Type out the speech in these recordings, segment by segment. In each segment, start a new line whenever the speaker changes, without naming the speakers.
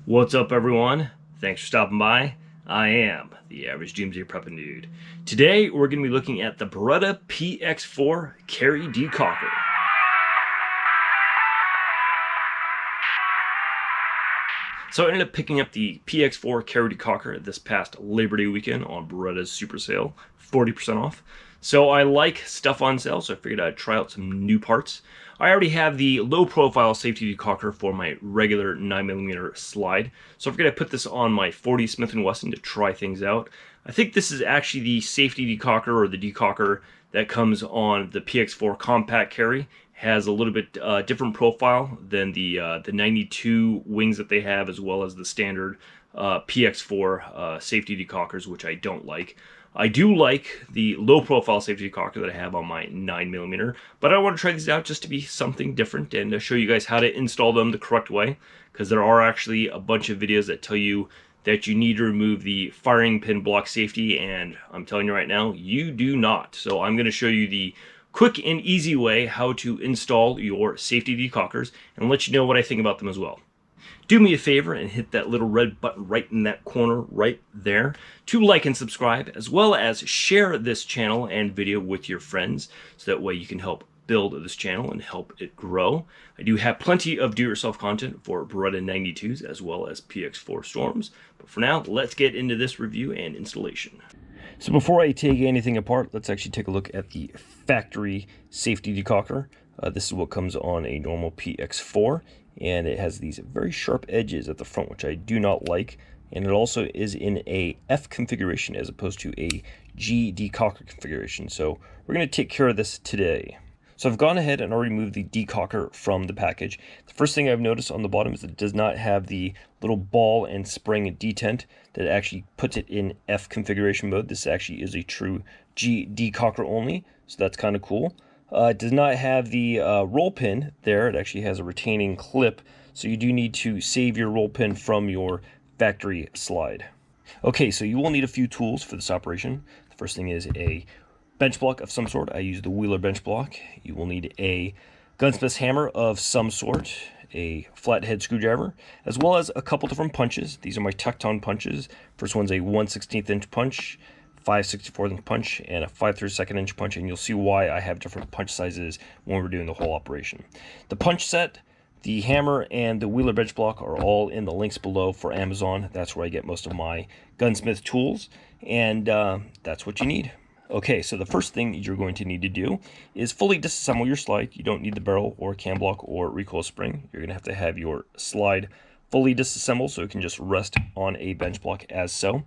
What's up, everyone? Thanks for stopping by. I am the Average Doomsday Prepping Dude. Today, we're going to be looking at the Beretta PX4 Carry Decocker. So I ended up picking up the PX4 Carry Decocker this past Labor Day weekend on Beretta's super sale, 40% off. So I like stuff on sale, so I figured I'd try out some new parts. I already have the low-profile safety decocker for my regular 9mm slide, so I figured I'd put this on my 40 Smith & Wesson to try things out. I think this is actually the safety decocker, or the decocker that comes on the PX4 compact carry. Has a little bit different profile than the 92 wings that they have, as well as the standard PX4 safety decockers, which I don't like. I do like the low-profile safety decocker that I have on my 9mm, but I want to try these out just to be something different and show you guys how to install them the correct way, because there are actually a bunch of videos that tell you that you need to remove the firing pin block safety, and I'm telling you right now, you do not. So I'm going to show you the quick and easy way how to install your safety decockers and let you know what I think about them as well. Do me a favor and hit that little red button right in that corner right there to like and subscribe, as well as share this channel and video with your friends, so that way you can help build this channel and help it grow. I do have plenty of do-it-yourself content for Beretta 92s as well as PX4 Storms, but for now, let's get into this review and installation. So before I take anything apart, let's actually take a look at the factory safety decocker. This is what comes on a normal PX4, and it has these very sharp edges at the front, which I do not like. And it also is in a F configuration as opposed to a G decocker configuration. So we're going to take care of this today. So I've gone ahead and already moved the decocker from the package. The first thing I've noticed on the bottom is that it does not have the little ball and spring detent that actually puts it in F configuration mode. This actually is a true G decocker only, so that's kind of cool. It does not have the roll pin there. It actually has a retaining clip, so you do need to save your roll pin from your factory slide. Okay, so you will need a few tools for this operation. The first thing is a bench block of some sort. I use the Wheeler bench block. You will need a gunsmith's hammer of some sort, a flathead screwdriver, as well as a couple different punches. These are my Tecton punches. First one's a 1/16 inch punch, 5/64 inch punch, and a 5/32 inch punch, and you'll see why I have different punch sizes when we're doing the whole operation. The punch set, the hammer, and the Wheeler bench block are all in the links below for Amazon. That's where I get most of my gunsmith tools, and that's what you need. Okay, so the first thing you're going to need to do is fully disassemble your slide. You don't need the barrel or cam block or recoil spring. You're going to have your slide fully disassembled so it can just rest on a bench block as so.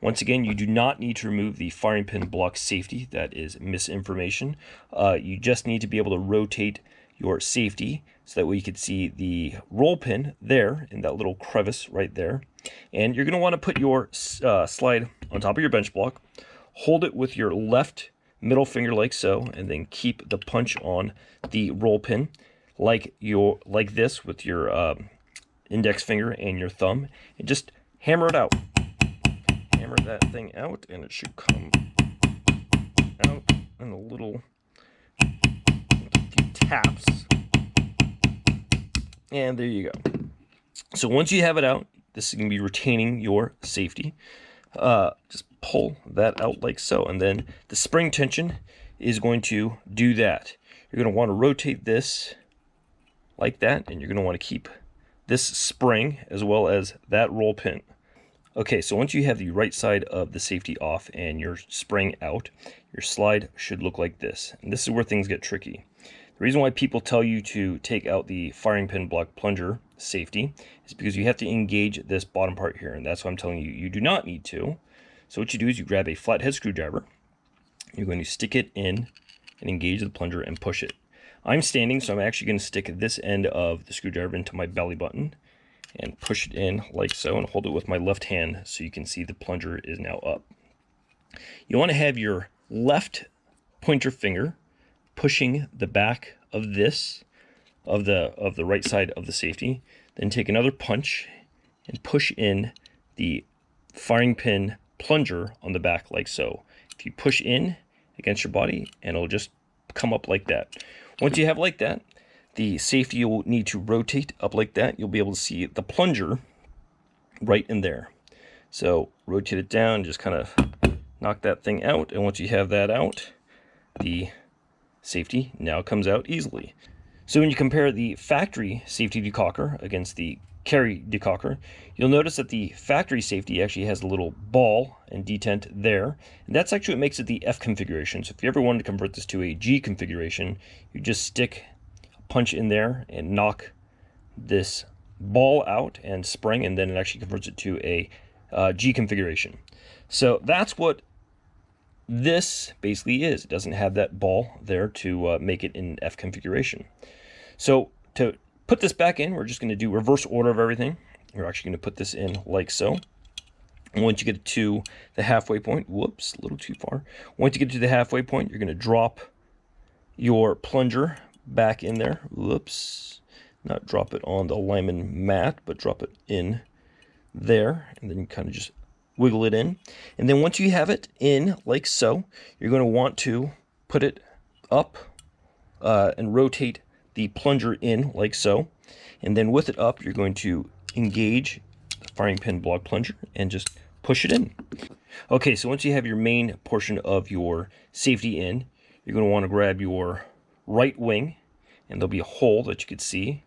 Once again, you do not need to remove the firing pin block safety. That is misinformation. You just need to be able to rotate your safety so that way you can see the roll pin there in that little crevice right there. And you're going to want to put your slide on top of your bench block. Hold it with your left middle finger like so, and then keep the punch on the roll pin like this with your index finger and your thumb, and just hammer it out. Hammer that thing out, and it should come out in a little few taps. And there you go. So once you have it out, this is going to be retaining your safety. Just pull that out like so, and then the spring tension is going to do that. You're going to want to rotate this like that, and you're going to want to keep this spring as well as that roll pin. Okay, so once you have the right side of the safety off and your spring out, your slide should look like this. And this is where things get tricky. The reason why people tell you to take out the firing pin block plunger safety is because you have to engage this bottom part here, and that's why I'm telling you, you do not need to. So what you do is you grab a flathead screwdriver, you're going to stick it in and engage the plunger and push it. I'm standing, so I'm actually going to stick this end of the screwdriver into my belly button and push it in like so, and hold it with my left hand so you can see the plunger is now up. You want to have your left pointer finger pushing the back of this, of the right side of the safety, then take another punch and push in the firing pin plunger on the back like so. If you push in against your body, and it'll just come up like that. Once you have like that, the safety will need to rotate up like that. You'll be able to see the plunger right in there. So rotate it down, just kind of knock that thing out, and once you have that out, the safety now comes out easily. So when you compare the factory safety decocker against the carry decocker, you'll notice that the factory safety actually has a little ball and detent there, and that's actually what makes it the F configuration. So if you ever wanted to convert this to a G configuration, you just stick a punch in there and knock this ball out and spring, and then it actually converts it to a G configuration. So that's what this basically is. It doesn't have that ball there to make it in F configuration. So to put this back in, we're just going to do reverse order of everything. We're actually going to put this in like so. And once you get to the halfway point, whoops, a little too far. Once you get to the halfway point, you're going to drop your plunger back in there. Whoops, not drop it on the alignment mat, but drop it in there, and then you kind of just wiggle it in. And then once you have it in like so, you're going to want to put it up and rotate the plunger in like so. And then with it up, you're going to engage the firing pin block plunger and just push it in. Okay, so once you have your main portion of your safety in, you're going to want to grab your right wing, and there'll be a hole that you could see.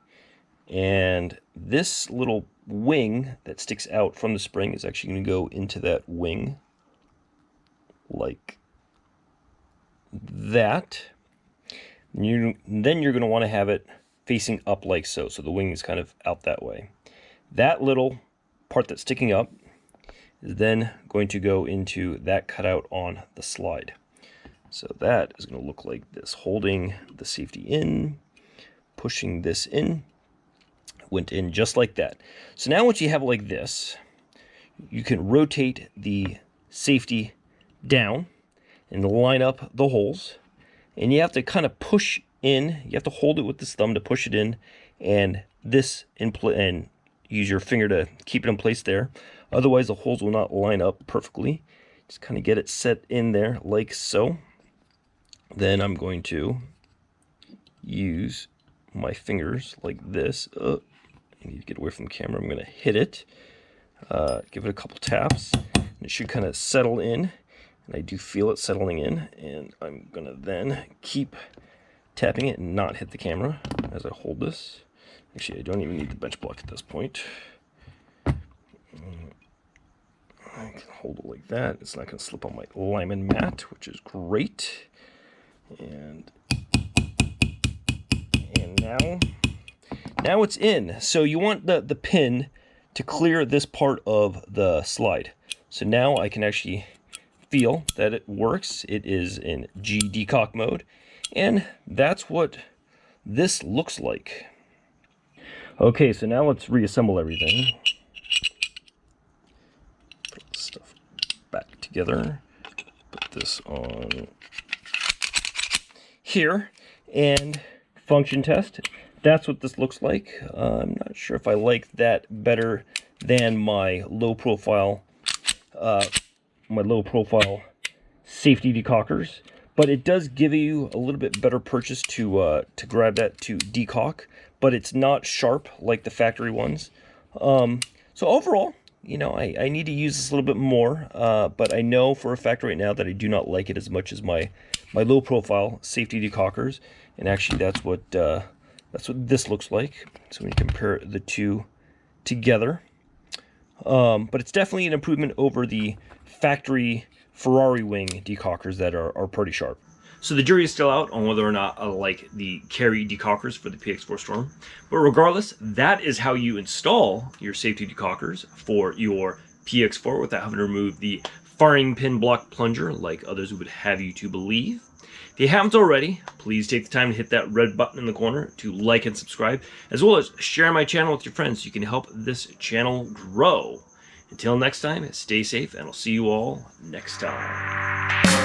And this little wing that sticks out from the spring is actually going to go into that wing like that. Then you're going to want to have it facing up like so. So the wing is kind of out that way. That little part that's sticking up is then going to go into that cutout on the slide. So that is going to look like this, holding the safety in, pushing this in. Went in just like that. So now once you have it like this, you can rotate the safety down and line up the holes. And you have to kind of push in. You have to hold it with this thumb to push it in, and this and use your finger to keep it in place there. Otherwise, the holes will not line up perfectly. Just kind of get it set in there like so. Then I'm going to use my fingers like this. I need to get away from the camera. I'm going to hit it, give it a couple taps, and it should kind of settle in. And I do feel it settling in, and I'm going to then keep tapping it and not hit the camera as I hold this. Actually, I don't even need the bench block at this point. I can hold it like that. It's not going to slip on my alignment mat, which is great. And now it's in. So you want the pin to clear this part of the slide. So now I can actually feel that it works. It is in G decock mode, and that's what this looks like. Okay, so now let's reassemble everything. Put this stuff back together. Put this on here, and function test. That's what this looks like. I'm not sure if I like that better than my low profile safety decockers, but it does give you a little bit better purchase to grab that to decock, but it's not sharp like the factory ones. So overall, you know, I need to use this a little bit more, but I know for a fact right now that I do not like it as much as my low profile safety decockers, and actually that's what this looks like. So when you compare the two together, but it's definitely an improvement over the factory Ferrari wing decockers that are pretty sharp. So the jury is still out on whether or not I like the carry decockers for the PX4 Storm. But regardless, that is how you install your safety decockers for your PX4 without having to remove the firing pin block plunger like others would have you to believe. If you haven't already, please take the time to hit that red button in the corner to like and subscribe, as well as share my channel with your friends so you can help this channel grow. Until next time, stay safe, and I'll see you all next time.